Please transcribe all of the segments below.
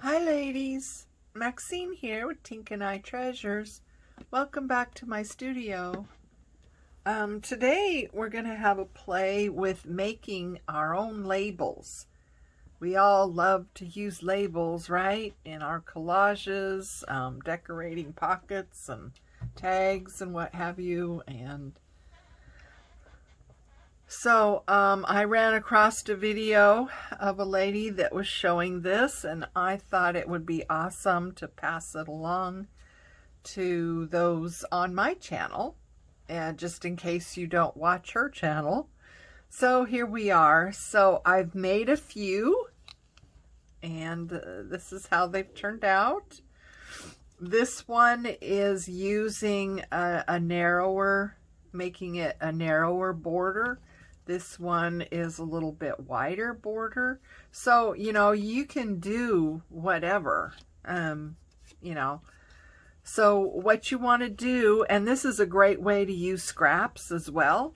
Hi ladies, Maxine here with Tink and I Treasures. Welcome back to my studio. Today we're going to have a play with making our own labels. We all love to use labels, right? In our collages, decorating pockets and tags and what have you. And so I ran across a video of a lady that was showing this, and I thought it would be awesome to pass it along to those on my channel, and just in case you don't watch her channel. So here we are. So I've made a few, and this is how they've turned out. This one is using a narrower, making it a narrower border. This one is a little bit wider border. So, you know, you can do whatever, you know. So what you want to do, and this is a great way to use scraps as well.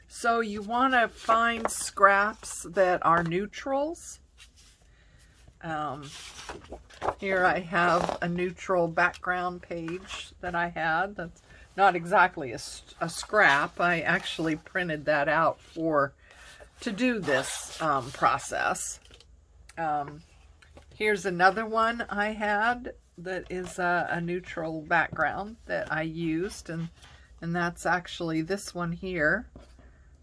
So you want to find scraps that are neutrals. Here I have a neutral background page that I had. That's not exactly a scrap. I actually printed that out to do this process. Here's another one I had that is a neutral background that I used, and that's actually this one here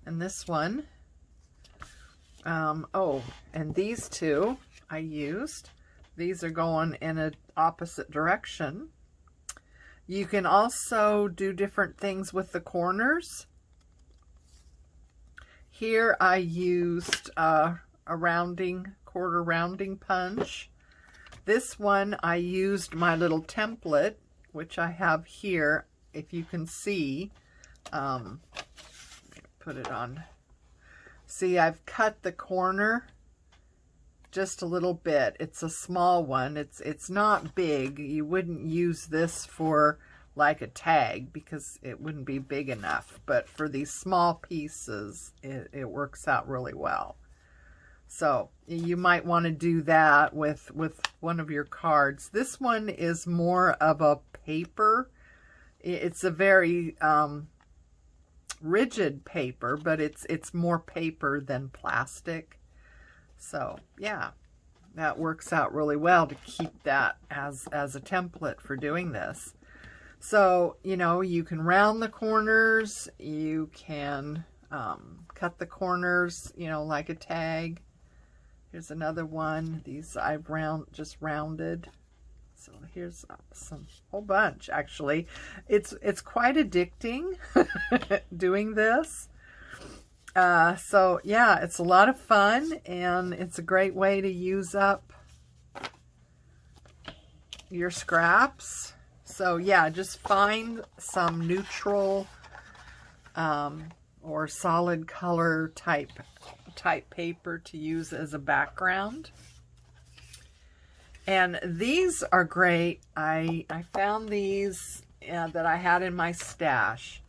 and this one. Oh, and these two I used. These are going in an opposite direction. You can also do different things with the corners. Here I used a quarter rounding punch. This one I used my little template, which I have here, if you can see. Put it on. See, I've cut the corner just a little bit. It's a small one. It's not big. You wouldn't use this for like a tag because it wouldn't be big enough. But for these small pieces, it works out really well. So you might want to do that with one of your cards. This one is more of a paper. It's a very rigid paper, but it's more paper than plastic. So yeah, that works out really well to keep that as a template for doing this. So, you know, you can round the corners, you can cut the corners, you know, like a tag. Here's another one. These I've just rounded. So here's some whole bunch actually. It's quite addicting doing this. So yeah, it's a lot of fun, and it's a great way to use up your scraps. So yeah, just find some neutral or solid color type paper to use as a background. And these are great. I found these that I had in my stash.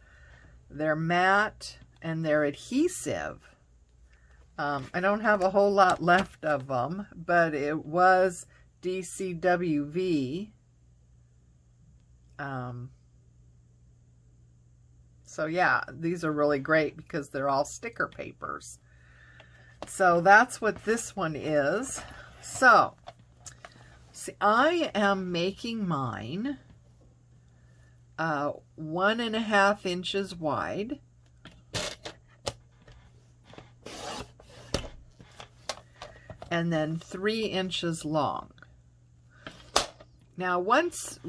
They're matte and they're adhesive. I don't have a whole lot left of them, but it was DCWV. So yeah, these are really great because they're all sticker papers. So that's what this one is. So, see, I am making mine 1.5 inches wide. And then 3 inches long. Now, once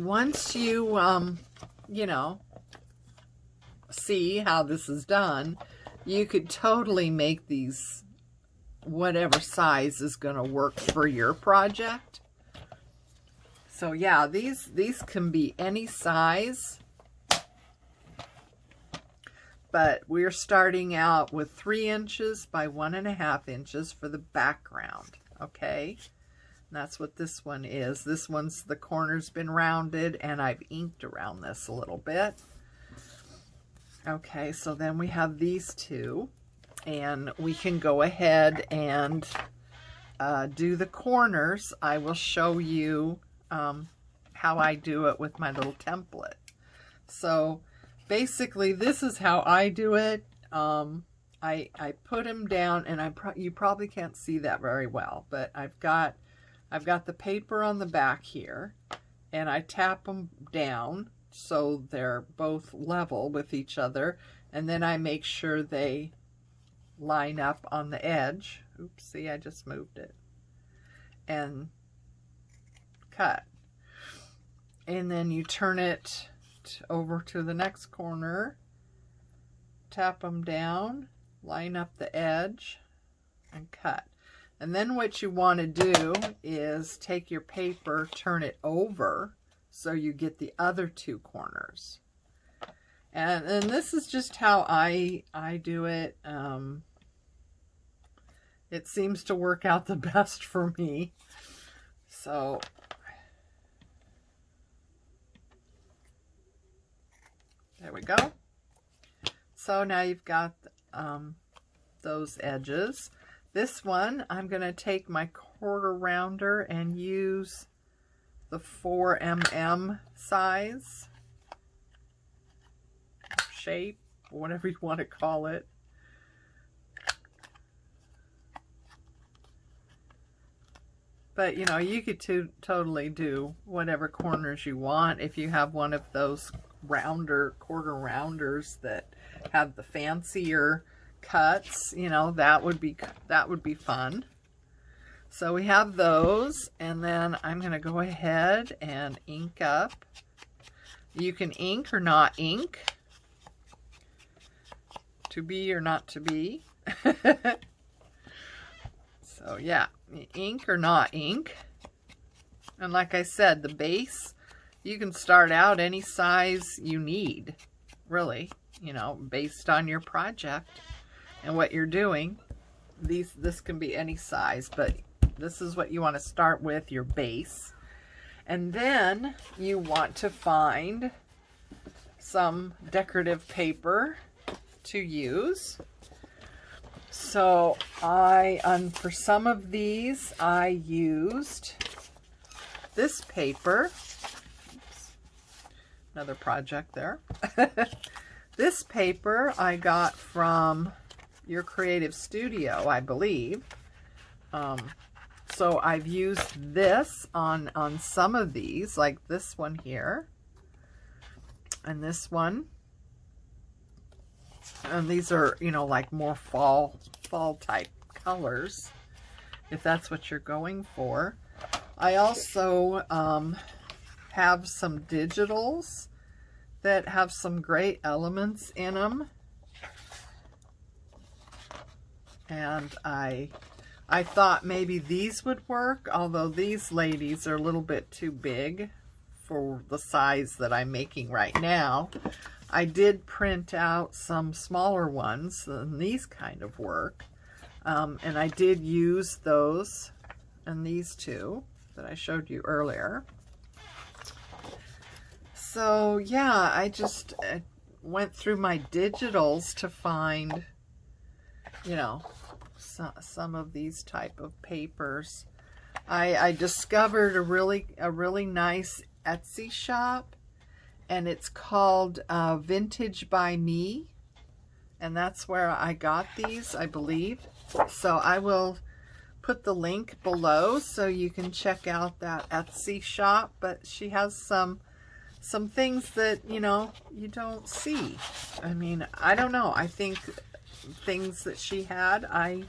you, you know, see how this is done, you could totally make these whatever size is going to work for your project. So yeah, these can be any size, but we're starting out with 3 inches by 1.5 inches for the background. Okay, and that's what this one is. This one's, the corner's been rounded, and I've inked around this a little bit. Okay, so then we have these two, and we can go ahead and do the corners, I will show you how I do it with my little template. So basically, this is how I do it. I put them down, and you probably can't see that very well, but I've got the paper on the back here, and I tap them down so they're both level with each other, and then I make sure they line up on the edge. Oops, see, I just moved it. And cut. And then you turn it over to the next corner, tap them down, line up the edge, and cut. And then what you want to do is take your paper, turn it over so you get the other two corners. And this is just how I do it. It seems to work out the best for me. So there we go. So now you've got those edges. This one, I'm going to take my quarter rounder and use the 4mm size shape, whatever you want to call it. But, you know, you could totally do whatever corners you want. If you have one of those quarter rounders that have the fancier cuts, you know, that would be fun. So we have those, and then I'm going to go ahead and ink up. You can ink or not ink. To be or not to be. So yeah, ink or not ink. And like I said, the base, you can start out any size you need, really, you know, based on your project and what you're doing. This can be any size, but this is what you want to start with, your base. And then you want to find some decorative paper to use. So for some of these, I used this paper. Oops, another project there. This paper I got from Your Creative Studio, I believe. So I've used this on some of these, like this one here, and this one. And these are, you know, like more fall type colors, if that's what you're going for. I also have some digitals that have some great elements in them. And I thought maybe these would work, although these ladies are a little bit too big for the size that I'm making right now. I did print out some smaller ones, and these kind of work. And I did use those and these two that I showed you earlier. So yeah, I just went through my digitals to find, you know, some of these type of papers. I discovered a really nice Etsy shop, and it's called Vintage by Me, and that's where I got these, I believe. So I will put the link below so you can check out that Etsy shop. But she has some things that, you know, you don't see. I mean, I don't know. I think things that she had, I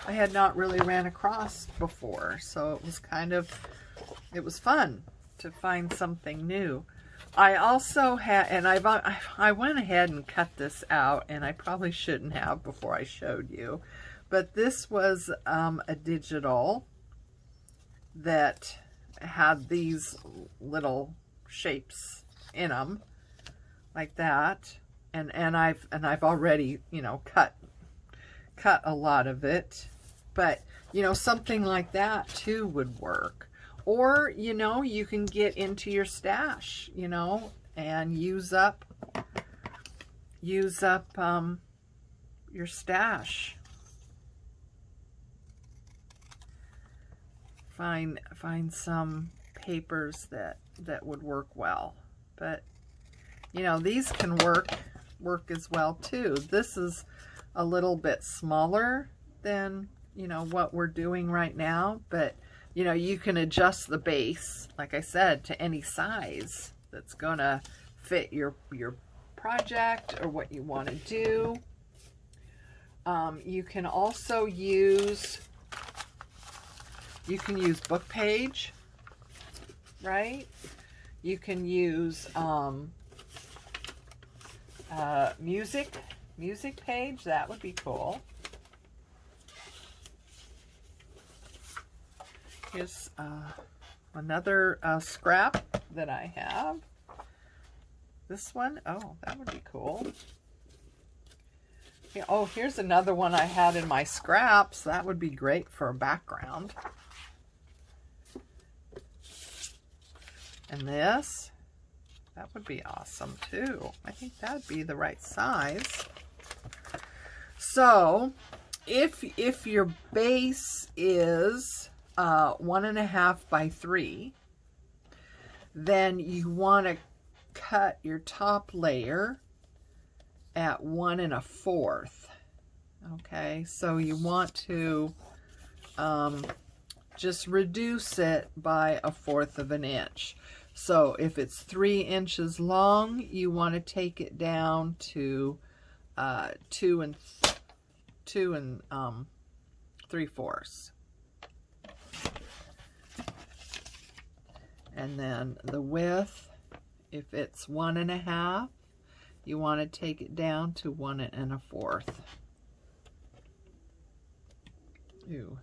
had not really ran across before. So it was fun to find something new. I also had, and I went ahead and cut this out, and I probably shouldn't have before I showed you, but this was a digital that had these little shapes in them, like that, and I've already, you know, cut a lot of it, but you know, something like that too would work. Or, you know, you can get into your stash, you know, and use up your stash. find some papers that would work well. But you know, these can work as well too. This is a little bit smaller than, you know, what we're doing right now, but you know, you can adjust the base, like I said, to any size that's gonna fit your project or what you want to do. You can also use, book page, right? You can use music page. That would be cool. Here's another scrap that I have. This one, oh, that would be cool. Yeah, oh, here's another one I had in my scraps. That would be great for a background. And this, that would be awesome too. I think that'd be the right size. So, if your base is 1.5 by 3, then you want to cut your top layer at 1 1/4. Okay, so you want to just reduce it by 1/4 of an inch. So if it's 3 inches long, you want to take it down to 2 3/4. And then the width, if it's 1 1/2, you want to take it down to 1 1/4. Ew.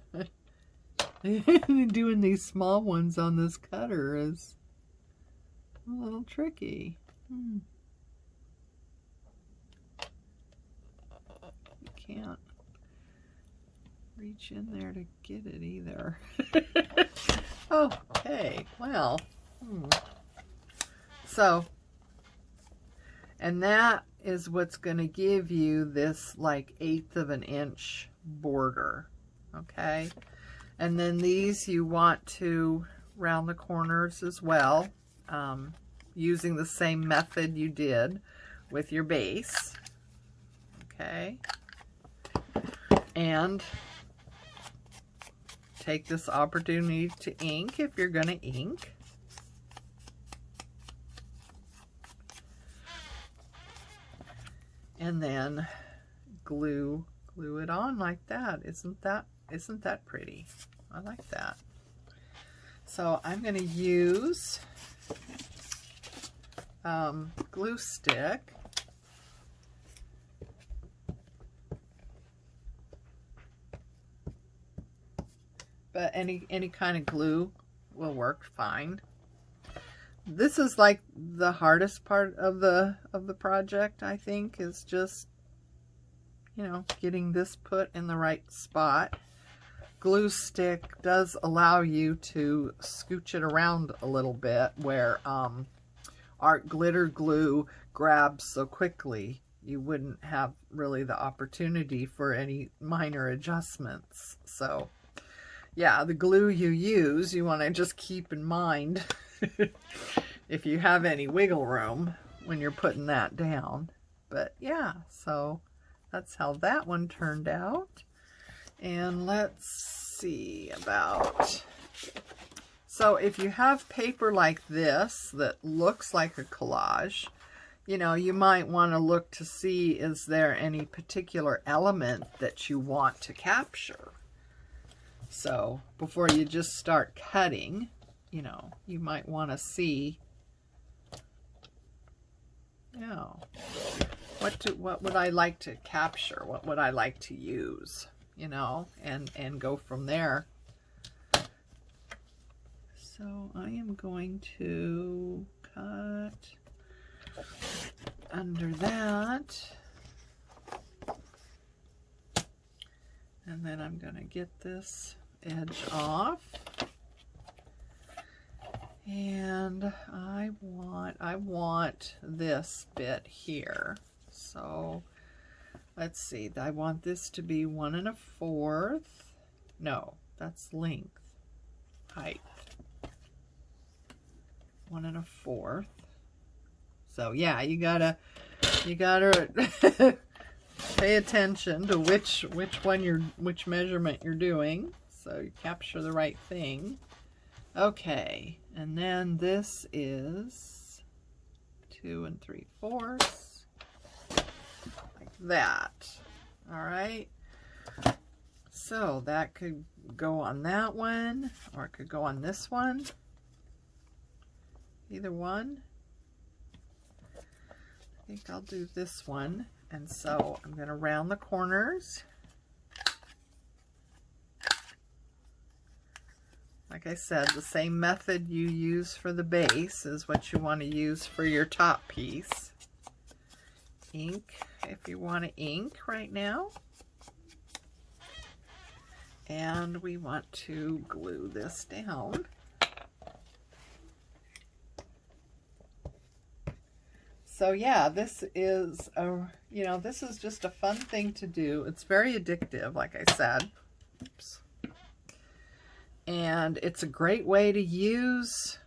Doing these small ones on this cutter is a little tricky. You can't reach in there to get it either. Okay, well, so, and that is what's going to give you this like 1/8 of an inch border. Okay, and then these you want to round the corners as well, using the same method you did with your base. Okay, and take this opportunity to ink if you're going to ink. And then glue it on like that. Isn't that pretty? I like that. So I'm going to use glue stick. But any kind of glue will work fine. This is like the hardest part of the project, I think, is just, you know, getting this put in the right spot. Glue stick does allow you to scooch it around a little bit, where art glitter glue grabs so quickly you wouldn't have really the opportunity for any minor adjustments. So yeah, the glue you use, you want to just keep in mind if you have any wiggle room when you're putting that down. But yeah, so that's how that one turned out. And let's see about, so if you have paper like this that looks like a collage, you know, you might want to look to see, is there any particular element that you want to capture? So before you just start cutting, you know, you might want to see, you know, what would I like to capture? What would I like to use? You know, and go from there. So I am going to cut under that. And then I'm going to get this edge off. And I want this bit here. So let's see, I want this to be 1 1/4. No, that's length. height. 1 1/4. So yeah, you gotta pay attention to which measurement you're doing, so you capture the right thing. Okay, and then this is 2 3/4, like that. All right. So that could go on that one, or it could go on this one. Either one. I think I'll do this one. And so I'm going to round the corners. Like I said, the same method you use for the base is what you want to use for your top piece. Ink, if you want to ink right now. And we want to glue this down. So yeah, this is this is just a fun thing to do. It's very addictive, like I said. Oops. And it's a great way to use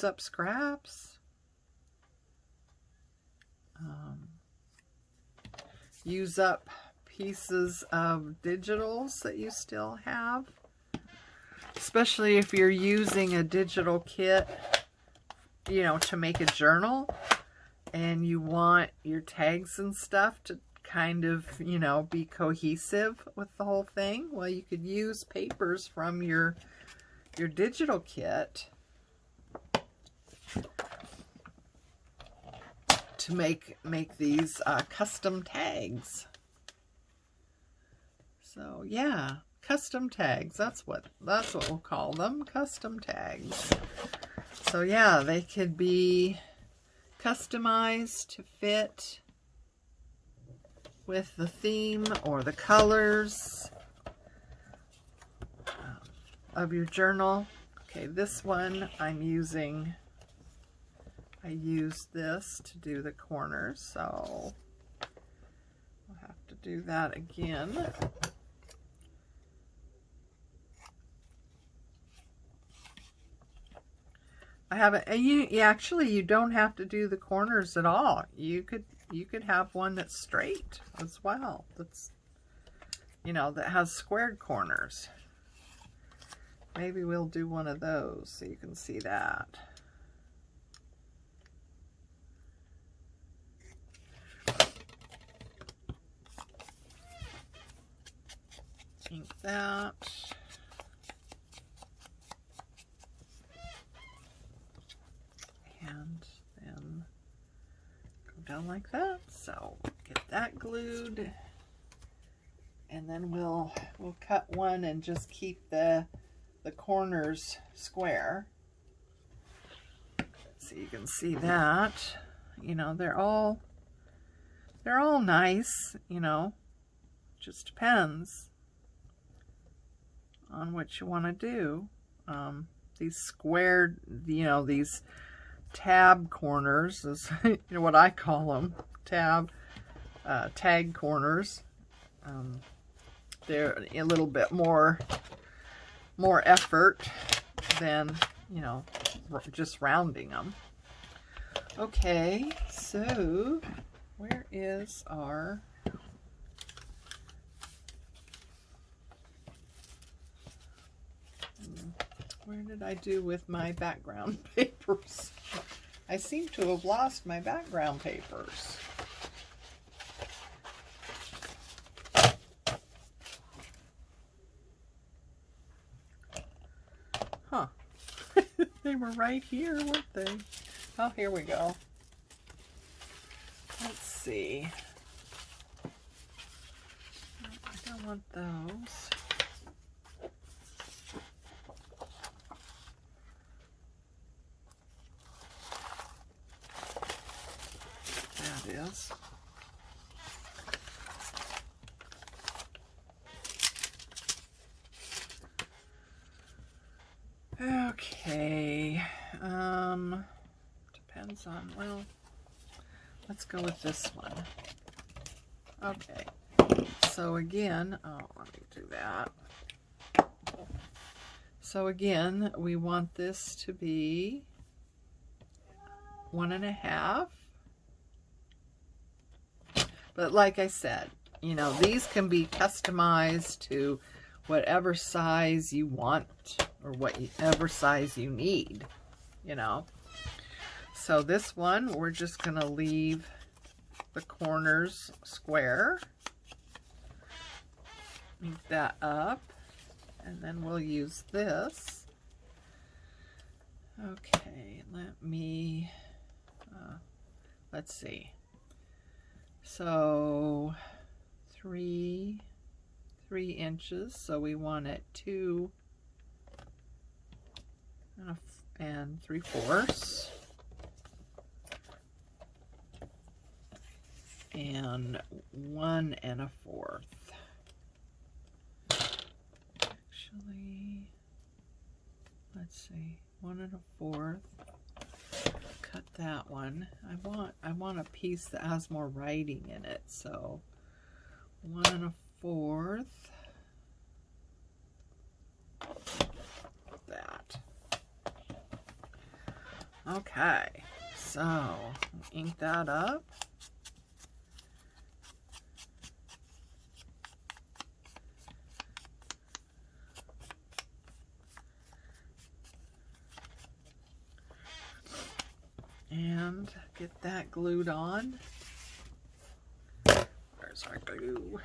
up scraps. Use up pieces of digitals that you still have. Especially if you're using a digital kit, to make a journal. And you want your tags and stuff to kind of, be cohesive with the whole thing. Well, you could use papers from your digital kit to make these custom tags. So yeah, custom tags. That's what we'll call them, custom tags. So yeah, they could be customized to fit with the theme or the colors of your journal. Okay, this one I use this to do the corners, so I'll have to do that again. I haven't, and you don't have to do the corners at all. You could have one that's straight as well. That's, that has squared corners. Maybe we'll do one of those so you can see that. Ink that. And then go down like that. So get that glued, and then we'll cut one and just keep the corners square. So you can see that, they're all nice, just depends on what you want to do. These squared, these tab corners is what I call them, tag corners. They're a little bit more effort than just rounding them. Okay, so where is our where did I do with my background papers? I seem to have lost my background papers. Huh. They were right here, weren't they? Oh, here we go. Let's see. I don't want those. That is. Okay. Depends on, well, let's go with this one. Okay. So again, oh, let me do that. So again, we want this to be 1.5. But like I said, you know, these can be customized to whatever size you want or whatever size you need, you know. So this one, we're just going to leave the corners square. Ink that up. And then we'll use this. Okay, let me, let's see. So 3 inches. So we want it 2 3/4. And 1 1/4. Actually, let's see, 1 1/4. Cut that one. I want a piece that has more writing in it, so 1 1/4. That. Okay, so ink that up. And get that glued on. Where's our glue?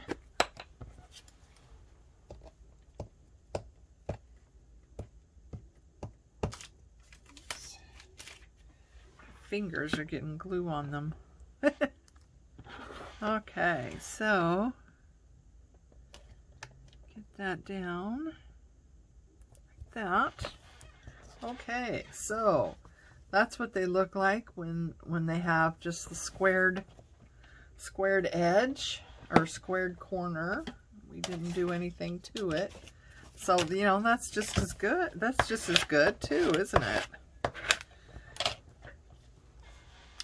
Fingers are getting glue on them. Okay, so get that down like that. Okay, so that's what they look like when they have just the squared edge or squared corner. We didn't do anything to it. So, you know, that's just as good. That's just as good too, isn't it?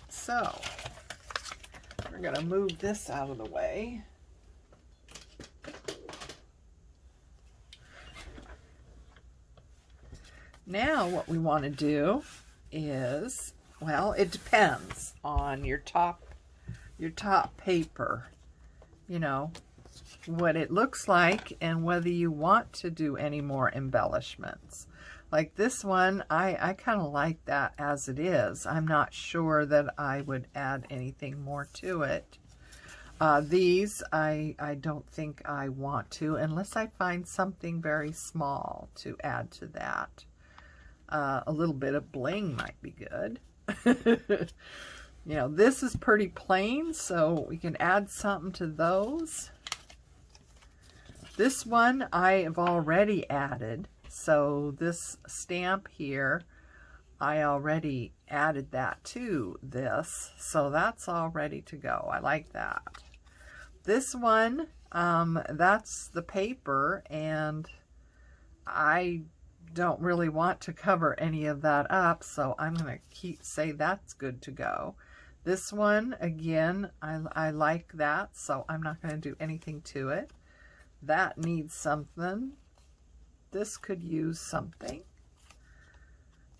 So, we're going to move this out of the way. Now what we want to do is, well, it depends on your top paper, you know, what it looks like and whether you want to do any more embellishments. Like this one, I kind of like that as it is. I'm not sure that I would add anything more to it. These, I don't think I want to, unless I find something very small to add to that. A little bit of bling might be good. You know, this is pretty plain, so we can add something to those. This one I have already added. So this stamp here, I already added that to this. So that's all ready to go. I like that. This one, that's the paper, and I don't really want to cover any of that up, so I'm going to say that's good to go. This one, again, I like that, so I'm not going to do anything to it. That needs something. This could use something.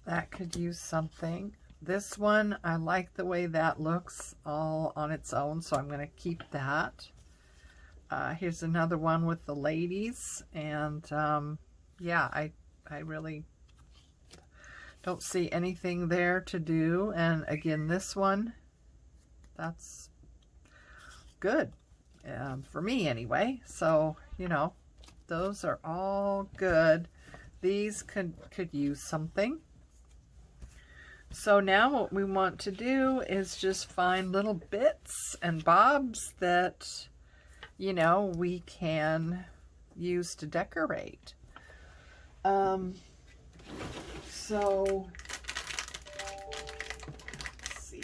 That could use something. This one, I like the way that looks all on its own, so I'm going to keep that. Here's another one with the ladies, and yeah, I really don't see anything there to do. And again, this one, that's good for me anyway. So, you know, those are all good. These could use something. So now what we want to do is just find little bits and bobs that, you know, we can use to decorate. So let's see.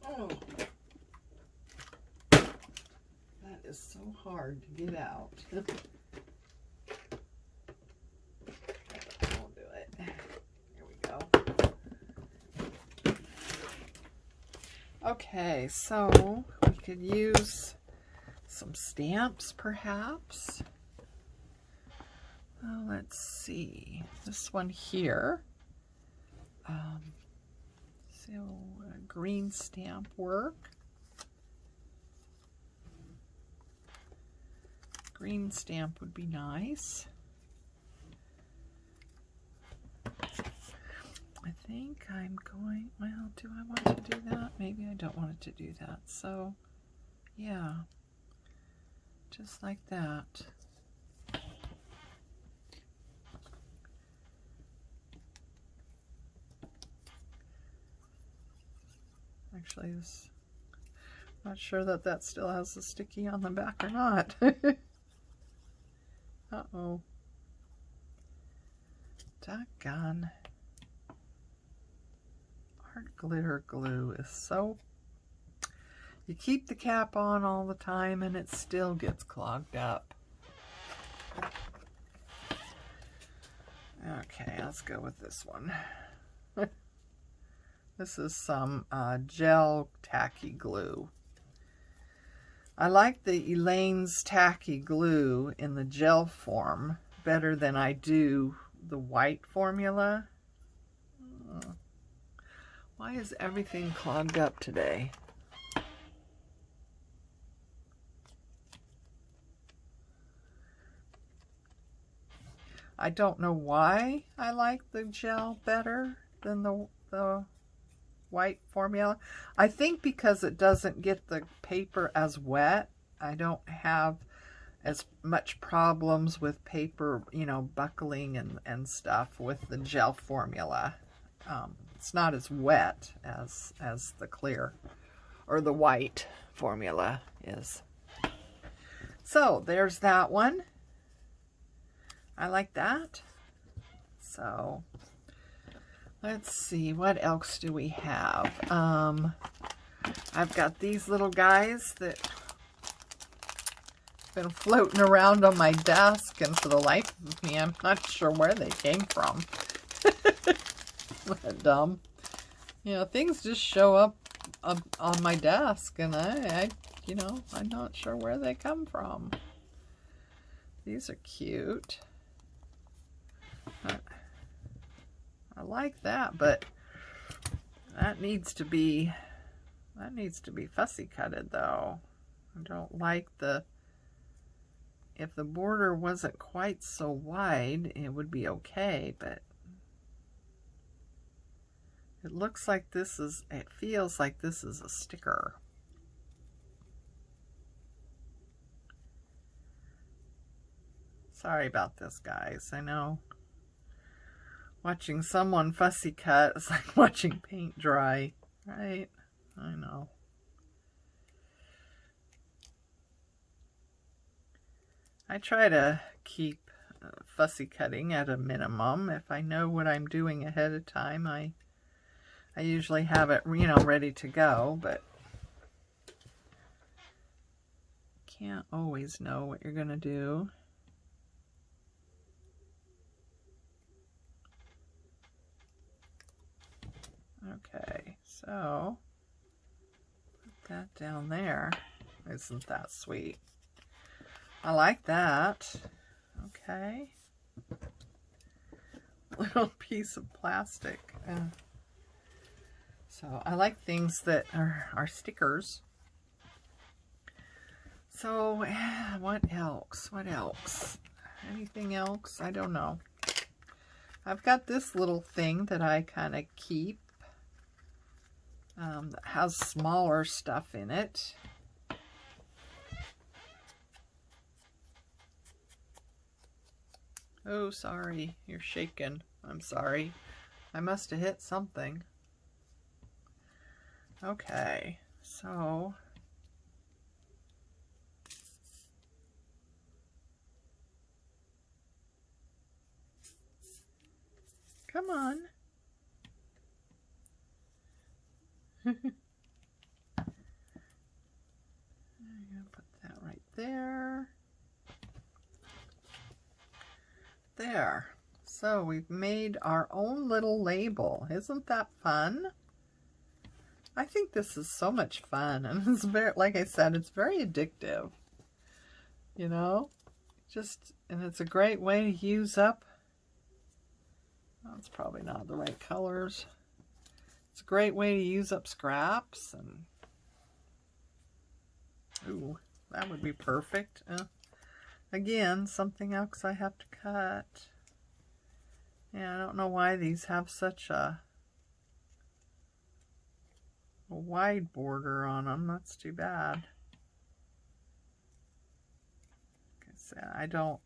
Oh, that is so hard to get out. I'll do it. Here we go. Okay, so we could use some stamps perhaps. let's see. This one here. So green stamp work. Green stamp would be nice. I think I'm going, well, do I want to do that? Maybe I don't want it to do that. So, yeah, just like that. Actually, this, I'm not sure that that still has the sticky on the back or not. Uh-oh. Doggone. Art glitter glue is so... You keep the cap on all the time and it still gets clogged up. Okay, let's go with this one. This is some gel tacky glue. I like the Elaine's tacky glue in the gel form better than I do the white formula. Why is everything clogged up today? I don't know why I like the gel better than the white formula. I think because it doesn't get the paper as wet. I don't have as much problems with paper, you know, buckling and stuff with the gel formula. It's not as wet as the clear or the white formula is. So there's that one. I like that. So let's see, what else do we have? I've got these little guys that have been floating around on my desk, and for the life of me, I'm not sure where they came from. What dumb. You know, things just show up on my desk, and I, you know, I'm not sure where they come from. These are cute. I like that, but that needs to be fussy cutted though. I don't like the, if the border wasn't quite so wide, it would be okay, but it looks like this is, it feels like this is a sticker. Sorry about this, guys. I know watching someone fussy cut is like watching paint dry, right? I know. I try to keep fussy cutting at a minimum. If I know what I'm doing ahead of time, I usually have it, you know, ready to go, but can't always know what you're gonna do. Okay, so put that down there. Isn't that sweet? I like that. Okay. Little piece of plastic. So I like things that are stickers. So what else? What else? Anything else? I don't know. I've got this little thing that I kind of keep. That has smaller stuff in it. Oh, sorry, you're shaking. I'm sorry. I must have hit something. Okay, so come on. I'm gonna put that right there. There. So we've made our own little label. Isn't that fun? I think this is so much fun, and it's very, like I said, it's very addictive. You know, And it's a great way to use up, well, it's probably not the right colors. It's a great way to use up scraps, and ooh, that would be perfect. Again, something else I have to cut. Yeah, I don't know why these have such a wide border on them. That's too bad. Like I said, I don't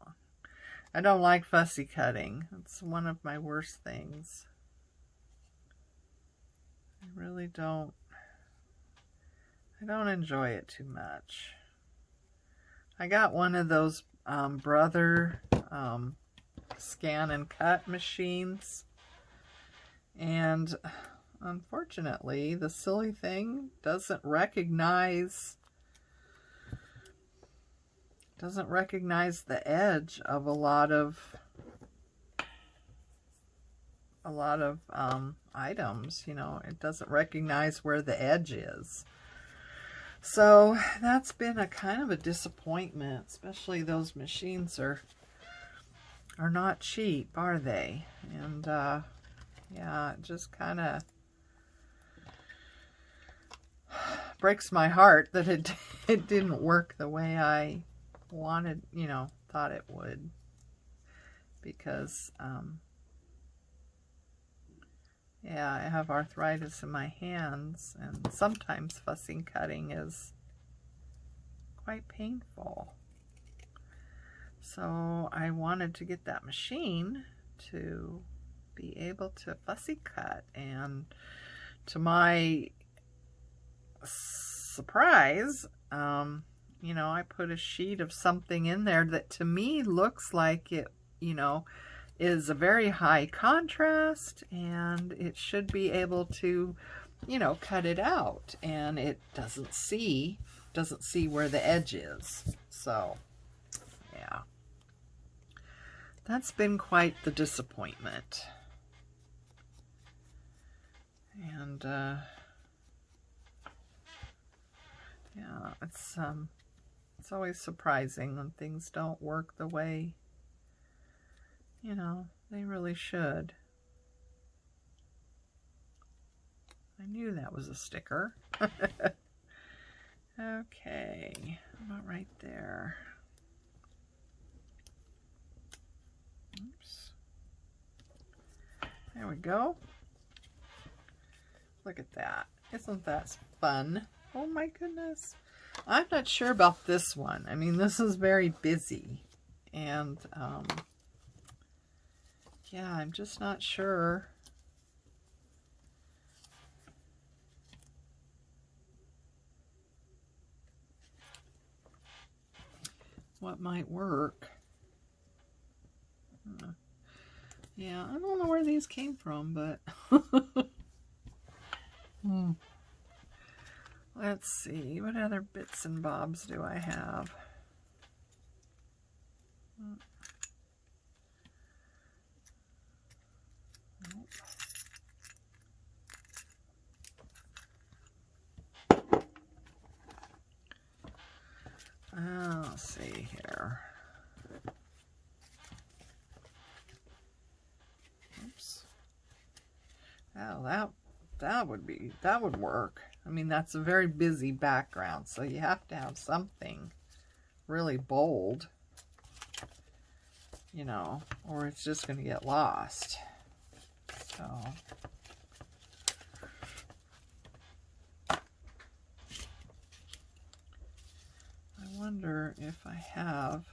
like fussy cutting. It's one of my worst things. I really don't. I don't enjoy it too much. I got one of those Brother scan and cut machines, and unfortunately the silly thing doesn't recognize the edge of a lot of items. You know, it doesn't recognize where the edge is. So that's been a kind of a disappointment, especially those machines are not cheap, are they? And yeah, it just kind of breaks my heart that it didn't work the way I wanted, you know, thought it would, because yeah, I have arthritis in my hands, and sometimes fussing cutting is quite painful. So I wanted to get that machine to be able to fussy cut, and to my surprise, you know, I put a sheet of something in there that to me looks like it, you know, is a very high contrast, and it should be able to, you know, cut it out, and it doesn't see where the edge is. So yeah, that's been quite the disappointment. And yeah, it's always surprising when things don't work the way, you know, they really should. I knew that was a sticker. Okay, about right there. Oops. There we go. Look at that. Isn't that fun? Oh my goodness. I'm not sure about this one. I mean, this is very busy. And, yeah, I'm just not sure. What might work. Yeah, I don't know where these came from, but let's see, what other bits and bobs do I have? Let's see here. Oops. Oh, that would work. I mean, that's a very busy background, so you have to have something really bold, you know, or it's just going to get lost. So I wonder if I have,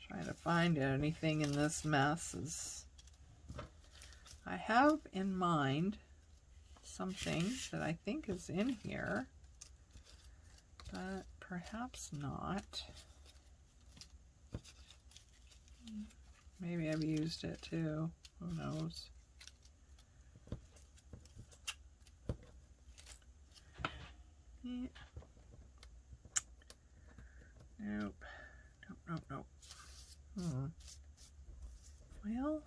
trying to find anything in this mess is, I have in mind something that I think is in here, but perhaps not. Maybe I've used it too. Who knows? Yeah. Nope. Nope. Well,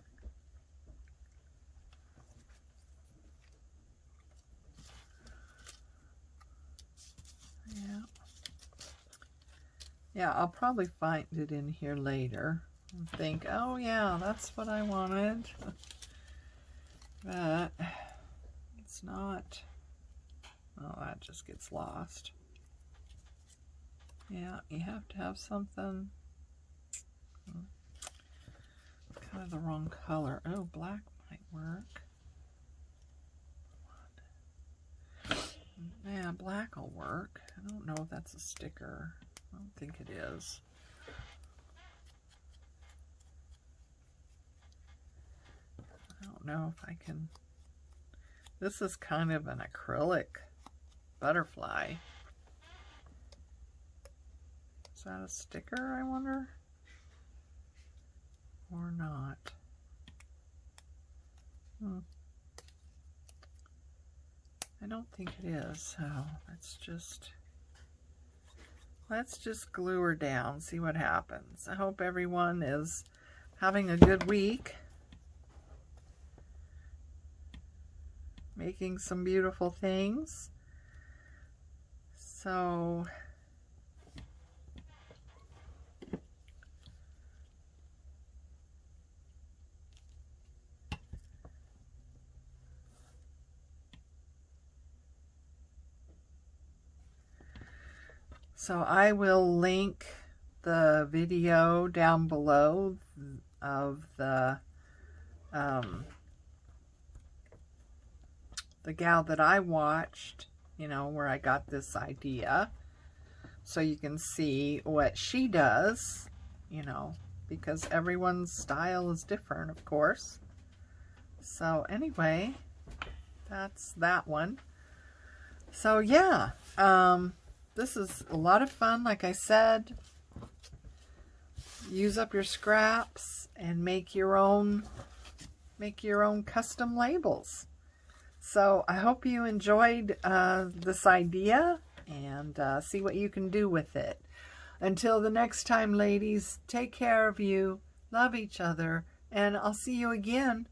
Yeah, I'll probably find it in here later and think, oh yeah, that's what I wanted. But it's not. Oh, that just gets lost. Yeah, you have to have something. Kind of the wrong color. Oh, black might work. Yeah, black will work. I don't know if that's a sticker. I don't think it is. I don't know if I can. This is kind of an acrylic butterfly. Is that a sticker, I wonder? Or not? I don't think it is, so let's just glue her down, see what happens. I hope everyone is having a good week, making some beautiful things. So I will link the video down below of the gal that I watched, you know, where I got this idea, so you can see what she does, you know, because everyone's style is different, of course. So anyway, that's that one. So yeah, this is a lot of fun. Like I said, use up your scraps and make your own custom labels. So I hope you enjoyed this idea, and see what you can do with it. Until the next time, ladies, take care of you, love each other, and I'll see you again